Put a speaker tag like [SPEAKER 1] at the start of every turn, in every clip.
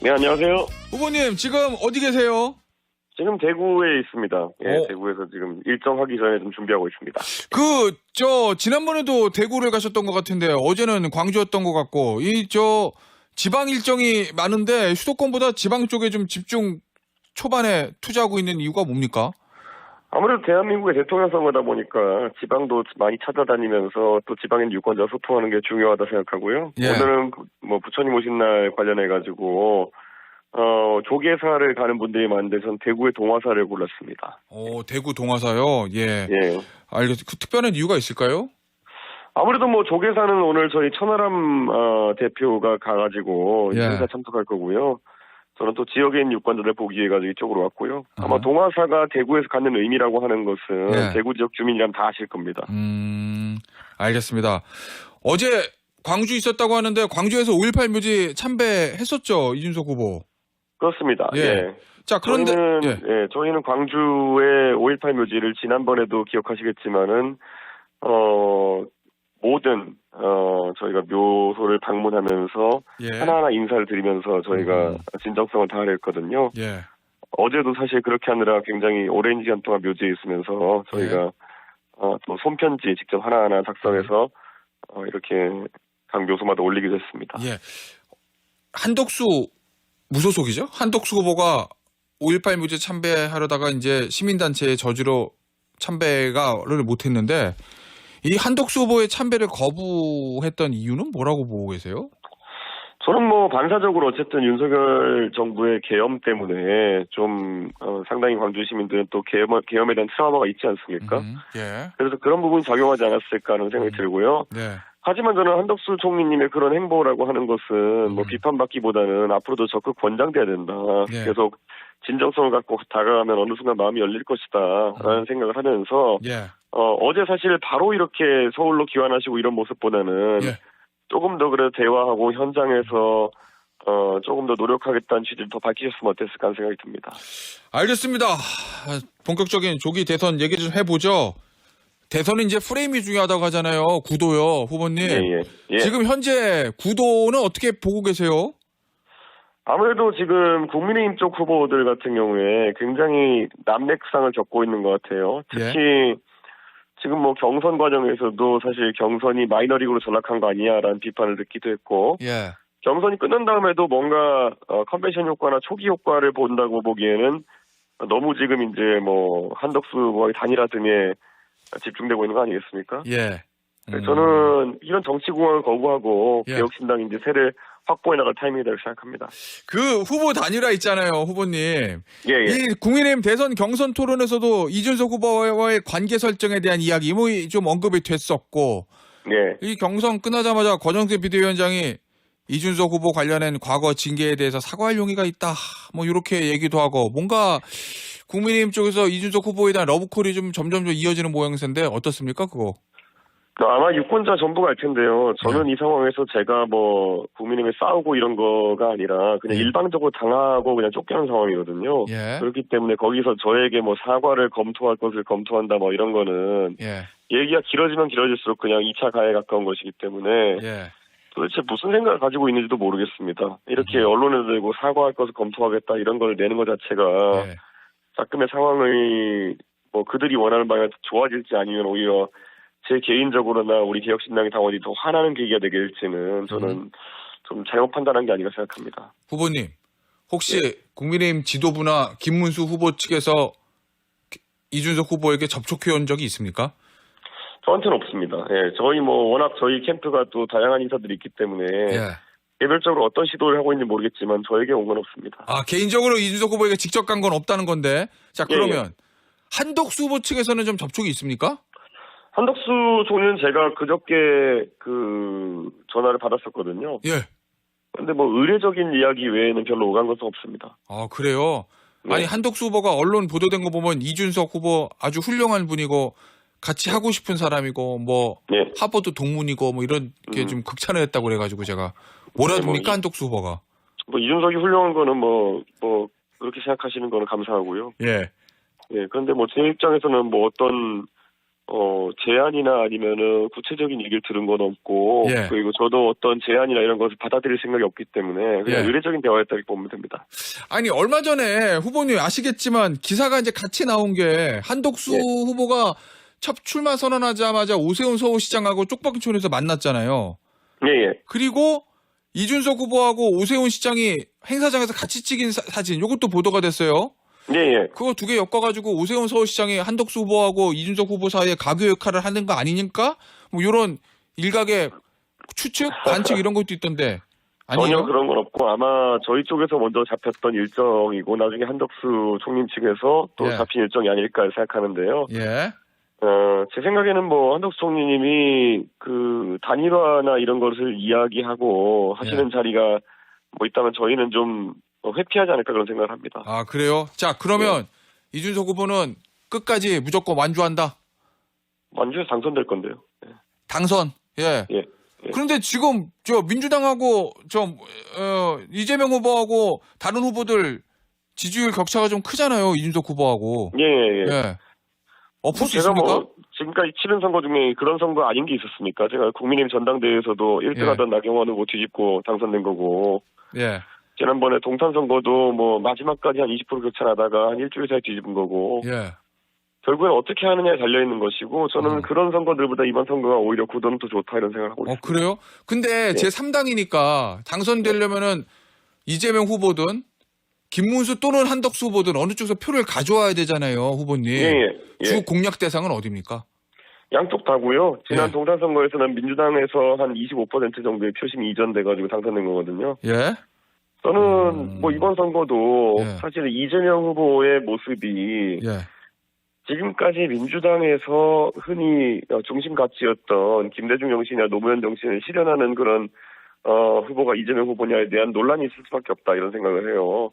[SPEAKER 1] 네, 안녕하세요.
[SPEAKER 2] 후보님, 지금 어디 계세요?
[SPEAKER 1] 지금 대구에 있습니다. 예, 대구에서 지금 일정 하기 전에 좀 준비하고 있습니다.
[SPEAKER 2] 지난번에도 대구를 가셨던 것 같은데, 어제는 광주였던 것 같고, 지방 일정이 많은데, 수도권보다 지방 쪽에 좀 집중 초반에 투자하고 있는 이유가 뭡니까?
[SPEAKER 1] 아무래도 대한민국의 대통령 선거다 보니까 지방도 많이 찾아다니면서 또 지방인 유권자 소통하는 게 중요하다 생각하고요.
[SPEAKER 2] 예.
[SPEAKER 1] 오늘은 부처님 오신 날 관련해가지고, 조계사를 가는 분들이 많은데 전 대구의 동화사를 골랐습니다.
[SPEAKER 2] 대구 동화사요? 예.
[SPEAKER 1] 예.
[SPEAKER 2] 알겠습니다. 그 특별한 이유가 있을까요?
[SPEAKER 1] 아무래도 조계사는 오늘 저희 천하람 대표가 가가지고
[SPEAKER 2] 예.
[SPEAKER 1] 행사 참석할 거고요. 저는 또 지역에 있는 유권자들 보기 위해 가지고 이쪽으로 왔고요. 아마 동화사가 대구에서 갖는 의미라고 하는 것은
[SPEAKER 2] 예.
[SPEAKER 1] 대구 지역 주민이라면 다 아실 겁니다.
[SPEAKER 2] 알겠습니다. 어제 광주 있었다고 하는데 광주에서 5.18 묘지 참배했었죠, 이준석 후보.
[SPEAKER 1] 그렇습니다.
[SPEAKER 2] 예.
[SPEAKER 1] 예.
[SPEAKER 2] 자, 그런데
[SPEAKER 1] 저희는 광주의 5.18 묘지를 지난번에도 기억하시겠지만은 모든 저희가 묘소를 방문하면서
[SPEAKER 2] 예.
[SPEAKER 1] 하나하나 인사를 드리면서 저희가 진정성을 다하랬거든요.
[SPEAKER 2] 예.
[SPEAKER 1] 어제도 사실 그렇게 하느라 굉장히 오랜 시간 동안 묘지에 있으면서 저희가 또 손편지 직접 하나하나 작성해서 이렇게 각 묘소마다 올리기도 했습니다.
[SPEAKER 2] 예. 한덕수 무소속이죠? 한덕수 후보가 5.18 묘지 참배하려다가 이제 시민단체의 저주로 참배를 못했는데 이 한덕수 후보의 참배를 거부했던 이유는 뭐라고 보고 계세요?
[SPEAKER 1] 저는 반사적으로 어쨌든 윤석열 정부의 계엄 때문에 좀 상당히 광주 시민들은 또 계엄에 대한 트라우마가 있지 않습니까?
[SPEAKER 2] 예.
[SPEAKER 1] 그래서 그런 부분이 작용하지 않았을까 하는 생각이 들고요.
[SPEAKER 2] 네.
[SPEAKER 1] 하지만 저는 한덕수 총리님의 그런 행보라고 하는 것은 비판받기보다는 앞으로도 적극 권장돼야 된다.
[SPEAKER 2] 예.
[SPEAKER 1] 계속 진정성을 갖고 다가가면 어느 순간 마음이 열릴 것이다 라는 생각을 하면서
[SPEAKER 2] 예.
[SPEAKER 1] 어제 사실 바로 이렇게 서울로 귀환하시고 이런 모습보다는
[SPEAKER 2] 예.
[SPEAKER 1] 조금 더 그래도 대화하고 현장에서 조금 더 노력하겠다는 취지를 더 밝히셨으면 어땠을까 하는 생각이 듭니다.
[SPEAKER 2] 알겠습니다. 본격적인 조기 대선 얘기 좀 해보죠. 대선은 이제 프레임이 중요하다고 하잖아요. 구도요, 후보님.
[SPEAKER 1] 예.
[SPEAKER 2] 지금 현재 구도는 어떻게 보고 계세요?
[SPEAKER 1] 아무래도 지금 국민의힘 쪽 후보들 같은 경우에 굉장히 난맥상을 겪고 있는 것 같아요. 특히 지금 경선 과정에서도 사실 경선이 마이너리그로 전락한 거 아니냐라는 비판을 듣기도 했고,
[SPEAKER 2] 예.
[SPEAKER 1] 경선이 끝난 다음에도 뭔가 컨벤션 효과나 초기 효과를 본다고 보기에는 너무 지금 이제 한덕수 후보의 단일화 등에 집중되고 있는 거 아니겠습니까?
[SPEAKER 2] 예.
[SPEAKER 1] 저는 이런 정치공학을 거부하고
[SPEAKER 2] 예.
[SPEAKER 1] 개혁신당 이제 세를 확보해 나갈 타이밍이라고 생각합니다.
[SPEAKER 2] 그 후보 단일화 있잖아요, 후보님.
[SPEAKER 1] 예.
[SPEAKER 2] 이 국민의힘 대선 경선 토론에서도 이준석 후보와의 관계 설정에 대한 이야기 좀 언급이 됐었고,
[SPEAKER 1] 예.
[SPEAKER 2] 이 경선 끝나자마자 권영세 비대위원장이 이준석 후보 관련한 과거 징계에 대해서 사과할 용의가 있다. 이렇게 얘기도 하고, 뭔가 국민의힘 쪽에서 이준석 후보에 대한 러브콜이 좀 점점 이어지는 모양새인데 어떻습니까, 그거?
[SPEAKER 1] 아마 유권자 전부가 알 텐데요. 저는 이 상황에서 제가 국민의힘에 싸우고 이런 거가 아니라 그냥 일방적으로 당하고 그냥 쫓겨난 상황이거든요.
[SPEAKER 2] 예.
[SPEAKER 1] 그렇기 때문에 거기서 저에게 사과를 검토할 것을 검토한다 이런 거는
[SPEAKER 2] 예.
[SPEAKER 1] 얘기가 길어지면 길어질수록 그냥 2차 가해에 가까운 것이기 때문에
[SPEAKER 2] 예.
[SPEAKER 1] 도대체 무슨 생각을 가지고 있는지도 모르겠습니다. 이렇게 언론에 들고 사과할 것을 검토하겠다 이런 걸 내는 것 자체가
[SPEAKER 2] 예.
[SPEAKER 1] 가끔의 상황이 그들이 원하는 방향 좋아질지 아니면 오히려 제 개인적으로나 우리 개혁신당의 당원이 더 화나는 계기가 되게 될지는 저는 좀 잘못 판단한 게 아닌가 생각합니다.
[SPEAKER 2] 후보님, 혹시 국민의힘 지도부나 김문수 후보 측에서 이준석 후보에게 접촉해 온 적이 있습니까?
[SPEAKER 1] 저한테는 없습니다. 예, 저희 워낙 저희 캠프가 또 다양한 인사들이 있기 때문에
[SPEAKER 2] 예.
[SPEAKER 1] 개별적으로 어떤 시도를 하고 있는지 모르겠지만 저에게 온 건 없습니다.
[SPEAKER 2] 개인적으로 이준석 후보에게 직접 간 건 없다는 건데. 자, 그러면 한덕수 후보 측에서는 좀 접촉이 있습니까?
[SPEAKER 1] 한덕수 총리는 제가 그저께 전화를 받았었거든요.
[SPEAKER 2] 예.
[SPEAKER 1] 근데 의례적인 이야기 외에는 별로 오간 것은 없습니다.
[SPEAKER 2] 아, 그래요?
[SPEAKER 1] 네.
[SPEAKER 2] 아니, 한덕수 후보가 언론 보도된 거 보면 이준석 후보 아주 훌륭한 분이고 같이 하고 싶은 사람이고
[SPEAKER 1] 네.
[SPEAKER 2] 하버드 동문이고 이런 게 좀 극찬을 했다고 그래가지고 제가 뭐라듭니까, 한덕수 후보가?
[SPEAKER 1] 이준석이 훌륭한 거는 그렇게 생각하시는 거는 감사하고요.
[SPEAKER 2] 예.
[SPEAKER 1] 예, 그런데 제 입장에서는 어떤 제안이나 아니면은 구체적인 얘기를 들은 건 없고,
[SPEAKER 2] 예.
[SPEAKER 1] 그리고 저도 어떤 제안이나 이런 것을 받아들일 생각이 없기 때문에 그냥
[SPEAKER 2] 예.
[SPEAKER 1] 의례적인 대화였다고 보면 됩니다.
[SPEAKER 2] 아니 얼마 전에 후보님 아시겠지만 기사가 이제 같이 나온 게 한덕수
[SPEAKER 1] 예.
[SPEAKER 2] 후보가 첫 출마 선언하자마자 오세훈 서울시장하고 쪽방촌에서 만났잖아요.
[SPEAKER 1] 예.
[SPEAKER 2] 그리고 이준석 후보하고 오세훈 시장이 행사장에서 같이 찍은 사진, 이것도 보도가 됐어요.
[SPEAKER 1] 예.
[SPEAKER 2] 그거 두 개 엮어가지고 오세훈 서울시장이 한덕수 후보하고 이준석 후보 사이에 가교 역할을 하는 거 아니니까? 뭐 이런 일각의 추측, 관측 이런 것도 있던데. 아니에요?
[SPEAKER 1] 전혀 그런 건 없고 아마 저희 쪽에서 먼저 잡혔던 일정이고 나중에 한덕수 총림 측에서 또
[SPEAKER 2] 예.
[SPEAKER 1] 잡힌 일정이 아닐까 생각하는데요.
[SPEAKER 2] 예.
[SPEAKER 1] 제 생각에는 뭐 한덕수 총리님이 그 단일화나 이런 것을 이야기하고 하시는 자리가 뭐 있다면 저희는 좀 회피하지 않을까 그런 생각을 합니다.
[SPEAKER 2] 아, 그래요? 자, 그러면 이준석 후보는 끝까지 무조건 완주한다?
[SPEAKER 1] 완주해서 당선될 건데요.
[SPEAKER 2] 당선? 예.
[SPEAKER 1] 예.
[SPEAKER 2] 그런데 지금 저 민주당하고 이재명 후보하고 다른 후보들 지지율 격차가 좀 크잖아요. 이준석 후보하고.
[SPEAKER 1] 예.
[SPEAKER 2] 엎을 수
[SPEAKER 1] 제가
[SPEAKER 2] 있습니까?
[SPEAKER 1] 뭐 지금까지 치른 선거 중에 그런 선거 아닌 게 있었습니까? 제가 국민의힘 전당대회에서도 1등하던 나경원 후보 뒤집고 당선된 거고.
[SPEAKER 2] 예.
[SPEAKER 1] 지난번에 동탄 선거도 뭐 마지막까지 한 20% 격차 나다가 한 일주일 사이 뒤집은 거고.
[SPEAKER 2] 예.
[SPEAKER 1] 결국엔 어떻게 하느냐에 달려있는 것이고 저는 그런 선거들보다 이번 선거가 오히려 구도는 더 좋다 이런 생각을 하고 있습니다.
[SPEAKER 2] 그래요? 근데 제3당이니까 당선되려면은 이재명 후보든 김문수 또는 한덕수 후보든 어느 쪽에서 표를 가져와야 되잖아요, 후보님.
[SPEAKER 1] 예.
[SPEAKER 2] 주 공략 대상은 어디입니까?
[SPEAKER 1] 양쪽 다고요. 지난
[SPEAKER 2] 예.
[SPEAKER 1] 동탄 선거에서는 민주당에서 한 25% 정도의 표심이 이전돼가지고 당선된 거거든요.
[SPEAKER 2] 예.
[SPEAKER 1] 저는 뭐 이번 선거도
[SPEAKER 2] 예.
[SPEAKER 1] 사실 이재명 후보의 모습이
[SPEAKER 2] 예.
[SPEAKER 1] 지금까지 민주당에서 흔히 중심 가치였던 김대중 정신이나 노무현 정신을 실현하는 그런 후보가 이재명 후보냐에 대한 논란이 있을 수밖에 없다 이런 생각을 해요.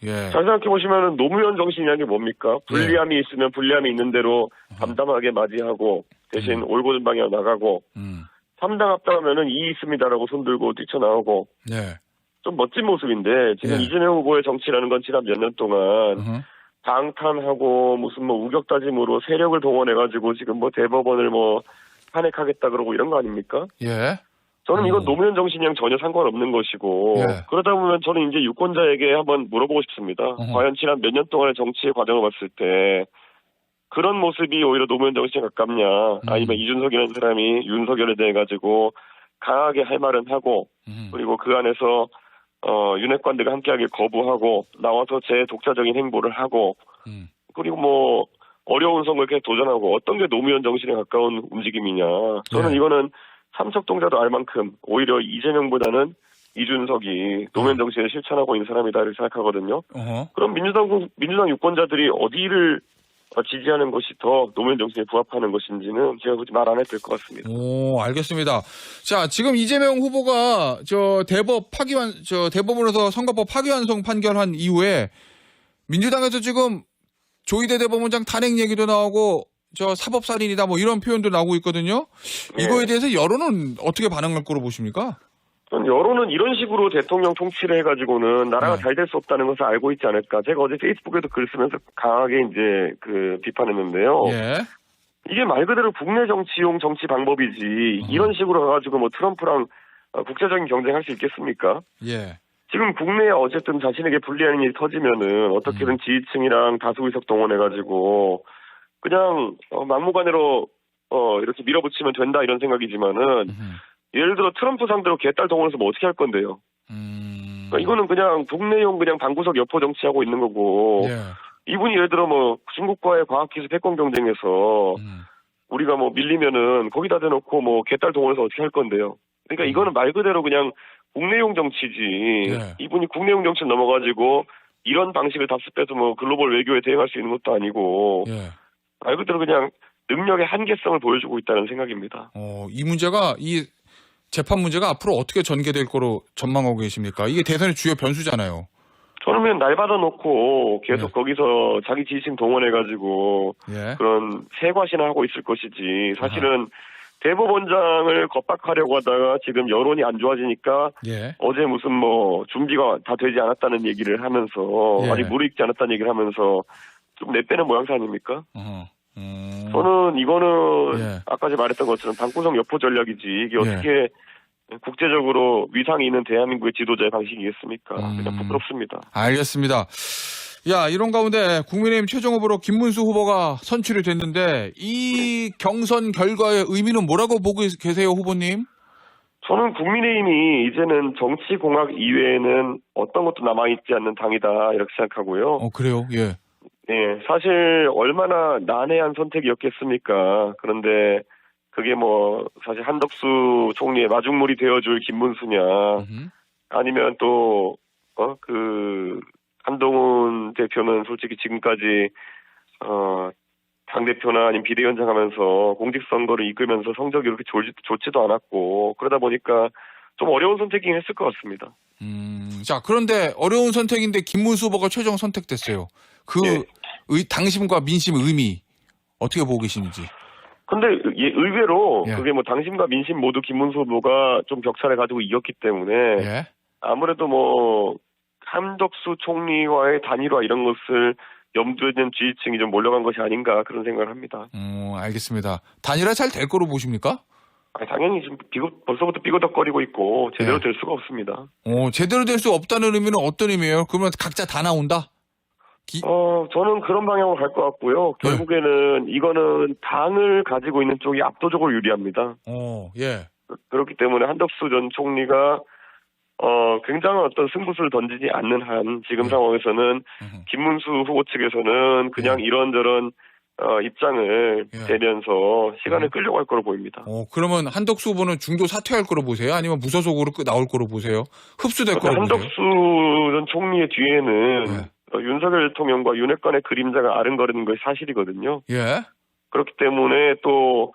[SPEAKER 2] 예.
[SPEAKER 1] 잘 생각해 보시면은 노무현 정신이라는 게 뭡니까? 불리함이 있으면 불리함이 있는 대로 담담하게 맞이하고 대신 올곧은 방향 나가고 3당 합당하면은 이의 있습니다라고 손들고 뛰쳐나오고
[SPEAKER 2] 예.
[SPEAKER 1] 좀 멋진 모습인데 지금
[SPEAKER 2] 예.
[SPEAKER 1] 이재명 후보의 정치라는 건 지난 몇 년 동안 방탄하고 무슨 뭐 우격다짐으로 세력을 동원해가지고 지금 뭐 대법원을 뭐 탄핵하겠다 그러고 이런 거 아닙니까?
[SPEAKER 2] 예.
[SPEAKER 1] 저는 이건 노무현 정신이랑 전혀 상관없는 것이고
[SPEAKER 2] 예.
[SPEAKER 1] 그러다 보면 저는 이제 유권자에게 한번 물어보고 싶습니다. 과연 지난 몇 년 동안의 정치의 과정을 봤을 때 그런 모습이 오히려 노무현 정신에 가깝냐 아니면 이준석이라는 사람이 윤석열에 대해 가지고 강하게 할 말은 하고 그리고 그 안에서 윤핵관들과 함께하길 거부하고 나와서 제 독자적인 행보를 하고 그리고 뭐 어려운 선거에 계속 도전하고 어떤 게 노무현 정신에 가까운 움직임이냐 저는 이거는 삼척동자도 알 만큼 오히려 이재명보다는 이준석이 노무현 정신을 실천하고 있는 사람이다 이렇게 생각하거든요. 그럼 민주당 유권자들이 어디를 지지하는 것이 더 노무현 정신에 부합하는 것인지는 제가 굳이 말 안 해도 될 것 같습니다.
[SPEAKER 2] 알겠습니다. 자, 지금 이재명 후보가 대법원에서 선거법 파기환송 판결한 이후에 민주당에서 지금 조희대 대법원장 탄핵 얘기도 나오고 사법살인이다 뭐 이런 표현도 나오고 있거든요. 이거에 대해서 여론은 어떻게 반응할 거로 보십니까?
[SPEAKER 1] 여론은 이런 식으로 대통령 통치를 해가지고는 나라가 잘 될 수 없다는 것을 알고 있지 않을까. 제가 어제 페이스북에도 글 쓰면서 강하게 이제 비판했는데요.
[SPEAKER 2] 예.
[SPEAKER 1] 이게 말 그대로 국내 정치용 정치 방법이지 이런 식으로 가가지고 뭐 트럼프랑 국제적인 경쟁할 수 있겠습니까?
[SPEAKER 2] 예.
[SPEAKER 1] 지금 국내에 어쨌든 자신에게 불리한 일이 터지면은 어떻게든 지지층이랑 다수 의석 동원해가지고 그냥 막무가내로 이렇게 밀어붙이면 된다 이런 생각이지만은 예를 들어 트럼프 상대로 개딸 동원해서 뭐 어떻게 할 건데요? 그러니까 이거는 그냥 국내용 그냥 방구석 여포 정치하고 있는 거고 이분이 예를 들어 뭐 중국과의 과학기술 패권 경쟁에서 우리가 뭐 밀리면은 거기다 대놓고 뭐 개딸 동원해서 어떻게 할 건데요? 그러니까 이거는 말 그대로 그냥 국내용 정치지 이분이 국내용 정치 넘어가지고 이런 방식을 답습해서 뭐 글로벌 외교에 대응할 수 있는 것도 아니고 말 그대로 그냥 능력의 한계성을 보여주고 있다는 생각입니다.
[SPEAKER 2] 이 재판 문제가 앞으로 어떻게 전개될 거로 전망하고 계십니까? 이게 대선의 주요 변수잖아요. 저는
[SPEAKER 1] 그냥 날 받아놓고 계속 거기서 자기 지지층 동원해가지고 그런 세과시나 하고 있을 것이지 사실은 대법원장을 겁박하려고 하다가 지금 여론이 안 좋아지니까 어제 무슨 뭐 준비가 다 되지 않았다는 얘기를 하면서 아니 무르익지 않았다는 얘기를 하면서 좀 내빼는 모양새 아닙니까? 저는 이거는
[SPEAKER 2] 예.
[SPEAKER 1] 아까 제가 말했던 것처럼 방구석 여포 전략이지 이게 어떻게 국제적으로 위상이 있는 대한민국의 지도자의 방식이겠습니까? 그냥 부끄럽습니다.
[SPEAKER 2] 알겠습니다. 야, 이런 가운데 국민의힘 최종 후보로 김문수 후보가 선출이 됐는데 이 경선 결과의 의미는 뭐라고 보고 계세요, 후보님?
[SPEAKER 1] 저는 국민의힘이 이제는 정치공학 이외에는 어떤 것도 남아있지 않는 당이다 이렇게 생각하고요.
[SPEAKER 2] 그래요? 예.
[SPEAKER 1] 예, 사실 얼마나 난해한 선택이었겠습니까? 그런데 그게 뭐 사실 한덕수 총리의 마중물이 되어줄 김문수냐 아니면 또 한동훈 대표는 솔직히 지금까지 당대표나 아니면 비대위원장 하면서 공직선거를 이끌면서 성적이 이렇게 좋지도 않았고 그러다 보니까 좀 어려운 선택이긴 했을 것 같습니다.
[SPEAKER 2] 자, 그런데 어려운 선택인데 김문수 후보가 최종 선택됐어요. 당심과 민심의 의미 어떻게 보고 계시는지.
[SPEAKER 1] 근데 의외로
[SPEAKER 2] 예.
[SPEAKER 1] 그게 뭐 당심과 민심 모두 김문수 후보가 좀 격차를 가지고 이겼기 때문에
[SPEAKER 2] 예.
[SPEAKER 1] 아무래도 뭐 한덕수 총리와의 단일화 이런 것을 염두에 둔 지지층이 좀 몰려간 것이 아닌가 그런 생각을 합니다.
[SPEAKER 2] 알겠습니다. 단일화 잘 될 거로 보십니까?
[SPEAKER 1] 당연히 지금 벌써부터 삐거덕거리고 있고 제대로 될 수가 없습니다.
[SPEAKER 2] 제대로 될 수 없다는 의미는 어떤 의미예요? 그러면 각자 다 나온다?
[SPEAKER 1] 저는 그런 방향으로 갈 것 같고요. 결국에는 이거는 당을 가지고 있는 쪽이 압도적으로 유리합니다.
[SPEAKER 2] 예.
[SPEAKER 1] 그렇기 때문에 한덕수 전 총리가 굉장한 어떤 승부수를 던지지 않는 한 지금 상황에서는 김문수 후보 측에서는 그냥 이런저런 입장을 대면서 시간을 끌려고 할 거로 보입니다.
[SPEAKER 2] 그러면 한덕수 후보는 중도 사퇴할 거로 보세요? 아니면 무소속으로 나올 거로 보세요? 흡수될 거로 보세요?
[SPEAKER 1] 한덕수 전 총리의 뒤에는 윤석열 대통령과 윤핵관의 그림자가 아른거리는 것이 사실이거든요.
[SPEAKER 2] 예.
[SPEAKER 1] 그렇기 때문에 또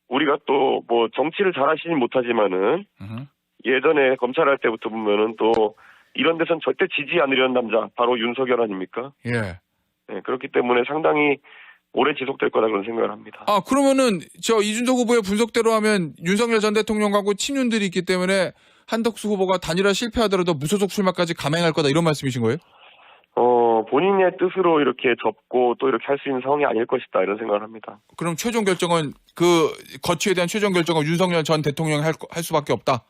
[SPEAKER 1] 우리가 또 뭐 정치를 잘하시진 못하지만은 예전에 검찰할 때부터 보면은 또 이런 데선 절대 지지 않으려는 남자 바로 윤석열 아닙니까?
[SPEAKER 2] 예.
[SPEAKER 1] 네, 그렇기 때문에 상당히 오래 지속될 거다 그런 생각을 합니다.
[SPEAKER 2] 그러면은 이준석 후보의 분석대로 하면 윤석열 전 대통령하고 친윤들이 있기 때문에 한덕수 후보가 단일화 실패하더라도 무소속 출마까지 감행할 거다 이런 말씀이신 거예요?
[SPEAKER 1] 본인의 뜻으로 이렇게 접고 또 이렇게 할 수 있는 상황이 아닐 것이다 이런 생각을 합니다.
[SPEAKER 2] 그럼 최종 결정은 거취에 대한 최종 결정은 윤석열 전 대통령이 할 수밖에 없다?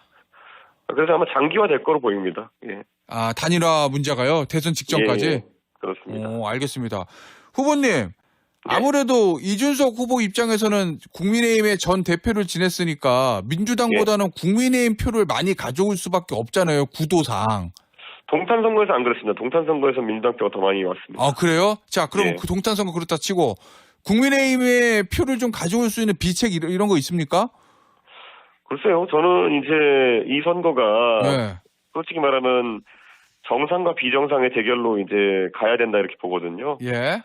[SPEAKER 1] 그래서 아마 장기화 될 거로 보입니다. 예.
[SPEAKER 2] 단일화 문제가요? 대선 직전까지?
[SPEAKER 1] 예, 그렇습니다.
[SPEAKER 2] 알겠습니다. 후보님, 아무래도 이준석 후보 입장에서는 국민의힘의 전 대표를 지냈으니까 민주당보다는 국민의힘 표를 많이 가져올 수밖에 없잖아요, 구도상.
[SPEAKER 1] 동탄 선거에서 안 그렇습니다. 동탄 선거에서 민주당 표가 더 많이 왔습니다.
[SPEAKER 2] 그래요? 자, 그럼 그 동탄 선거 그렇다 치고 국민의힘의 표를 좀 가져올 수 있는 비책 이런 거 있습니까?
[SPEAKER 1] 글쎄요. 저는 이제 이 선거가 솔직히 말하면 정상과 비정상의 대결로 이제 가야 된다 이렇게 보거든요.
[SPEAKER 2] 예.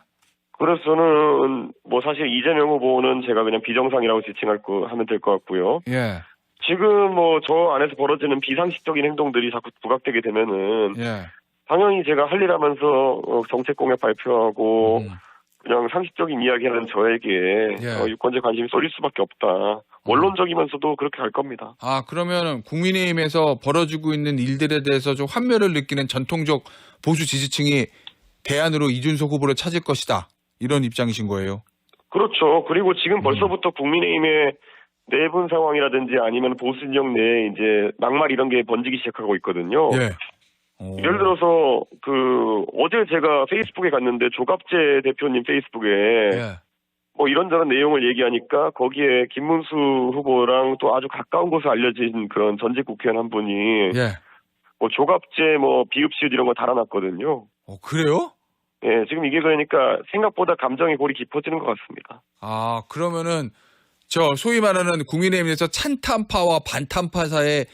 [SPEAKER 1] 그래서 저는 뭐 사실 이재명 후보는 제가 그냥 비정상이라고 하면 될 것 같고요.
[SPEAKER 2] 예.
[SPEAKER 1] 지금 뭐 저 안에서 벌어지는 비상식적인 행동들이 자꾸 부각되게 되면은 당연히 제가 할 일 하면서 정책 공약 발표하고 그냥 상식적인 이야기하는 저에게 유권자 관심이 쏠릴 수밖에 없다. 원론적이면서도 그렇게 갈 겁니다.
[SPEAKER 2] 그러면 국민의힘에서 벌어지고 있는 일들에 대해서 좀 환멸을 느끼는 전통적 보수 지지층이 대안으로 이준석 후보를 찾을 것이다. 이런 입장이신 거예요? 그렇죠.
[SPEAKER 1] 그리고 지금 벌써부터 국민의힘의 내분 상황이라든지 아니면 보수 진영 내에 이제 막말 이런 게 번지기 시작하고 있거든요. 예를 들어서 어제 제가 페이스북에 갔는데 조갑재 대표님 페이스북에 뭐 이런저런 내용을 얘기하니까 거기에 김문수 후보랑 또 아주 가까운 곳에 알려진 그런 전직 국회의원 한 분이 뭐 조갑재 뭐 비읍시읒 이런 거 달아놨거든요.
[SPEAKER 2] 그래요?
[SPEAKER 1] 예, 지금 이게 그러니까 생각보다 감정의 골이 깊어지는 것 같습니다.
[SPEAKER 2] 그러면은 소위 말하는 국민의힘에서 찬탄파와 반탄파 사이에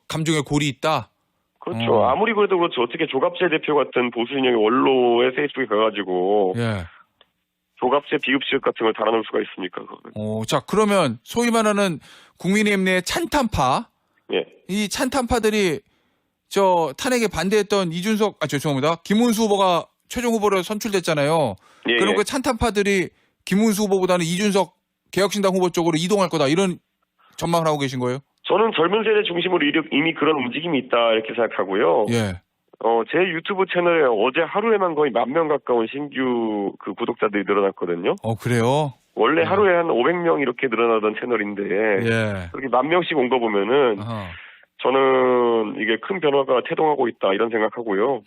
[SPEAKER 2] 감정의 골이 있다?
[SPEAKER 1] 그렇죠. 아무리 그래도 그렇죠. 어떻게 조갑재 대표 같은 보수 진영의 원로의 페이스북에 가가지고 조갑재 비읍시읒 같은 걸 달아놓을 수가 있습니까?
[SPEAKER 2] 자, 그러면 소위 말하는 국민의힘 내 찬탄파, 이 찬탄파들이 탄핵에 반대했던 김문수 후보가 최종 후보로 선출됐잖아요. 그럼 그 찬탄파들이 김문수 후보보다는 이준석 개혁신당 후보 쪽으로 이동할 거다 이런 전망을 하고 계신 거예요?
[SPEAKER 1] 저는 젊은 세대 중심으로 이미 그런 움직임이 있다 이렇게 생각하고요. 제 유튜브 채널에 어제 하루에만 거의 10,000명 가까운 신규 그 구독자들이 늘어났거든요.
[SPEAKER 2] 그래요?
[SPEAKER 1] 원래 하루에 한 500명 이렇게 늘어나던 채널인데
[SPEAKER 2] 예.
[SPEAKER 1] 그렇게 10,000명씩 온 거 보면은 저는 이게 큰 변화가 태동하고 있다 이런 생각하고요.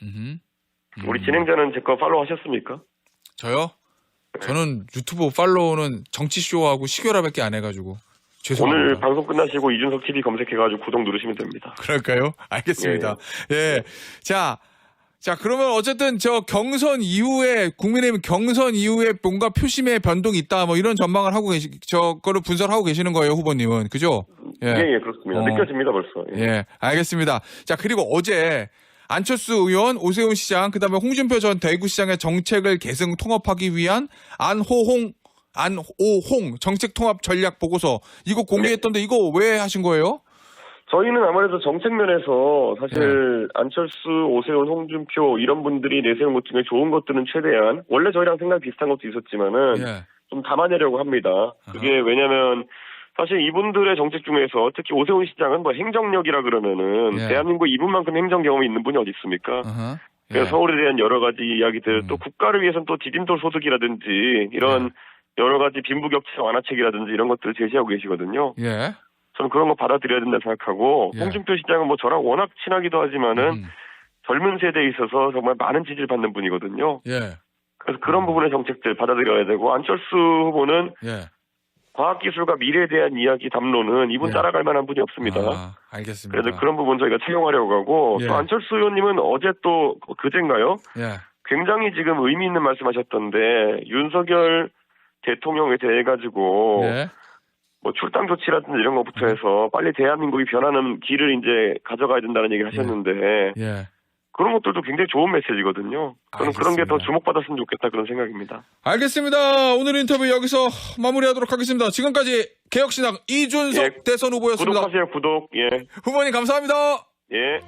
[SPEAKER 1] 우리 진행자는 제 거 팔로우 하셨습니까?
[SPEAKER 2] 저요? 저는 유튜브 팔로우는 정치쇼하고 시교라밖에 안 해가지고 죄송합니다.
[SPEAKER 1] 오늘 방송 끝나시고 이준석 TV 검색해가지고 구독 누르시면 됩니다.
[SPEAKER 2] 그럴까요? 알겠습니다. 예. 자, 그러면 어쨌든 저 경선 이후에, 국민의힘 경선 이후에 뭔가 표심의 변동이 있다, 뭐 이런 전망을 하고 저거를 분석하고 계시는 거예요, 후보님은. 그죠?
[SPEAKER 1] 예, 그렇습니다. 느껴집니다, 벌써.
[SPEAKER 2] 예, 알겠습니다. 자, 그리고 어제 안철수 의원, 오세훈 시장, 그 다음에 홍준표 전 대구시장의 정책을 계승 통합하기 위한 안오홍 정책 통합 전략 보고서 이거 공개했던데 이거 왜 하신 거예요?
[SPEAKER 1] 저희는 아무래도 정책 면에서 사실 안철수, 오세훈, 홍준표 이런 분들이 내세운 것 중에 좋은 것들은 최대한 원래 저희랑 생각 비슷한 것도 있었지만은 좀 담아내려고 합니다. 그게 왜냐면 사실 이분들의 정책 중에서 특히 오세훈 시장은 뭐 행정력이라 그러면은 대한민국 이분만큼 행정 경험이 있는 분이 어디 있습니까? 그래서 서울에 대한 여러 가지 이야기들 또 국가를 위해서는 또 디딤돌 소득이라든지 이런 여러 가지 빈부격차 완화책이라든지 이런 것들을 제시하고 계시거든요. 저는 그런 거 받아들여야 된다 생각하고 홍준표 시장은 뭐 저랑 워낙 친하기도 하지만은 젊은 세대에 있어서 정말 많은 지지를 받는 분이거든요. 그래서 그런 부분의 정책들 받아들여야 되고 안철수 후보는 과학기술과 미래에 대한 이야기 담론은 이분 따라갈 만한 분이 없습니다.
[SPEAKER 2] 알겠습니다.
[SPEAKER 1] 그래서 그런 부분 저희가 채용하려고 하고 또 안철수 의원님은 어제 또 그제인가요? 굉장히 지금 의미 있는 말씀하셨던데 윤석열 대통령에 대해 가지고 뭐 출당 조치라든지 이런 것부터 해서 빨리 대한민국이 변하는 길을 이제 가져가야 된다는 얘기를 하셨는데 그런 것들도 굉장히 좋은 메시지거든요. 저는 그런 게 더 주목받았으면 좋겠다 그런 생각입니다.
[SPEAKER 2] 알겠습니다. 오늘 인터뷰 여기서 마무리하도록 하겠습니다. 지금까지 개혁신당 이준석 대선 후보였습니다.
[SPEAKER 1] 구독하세요. 구독.
[SPEAKER 2] 후보님 감사합니다.
[SPEAKER 1] 예.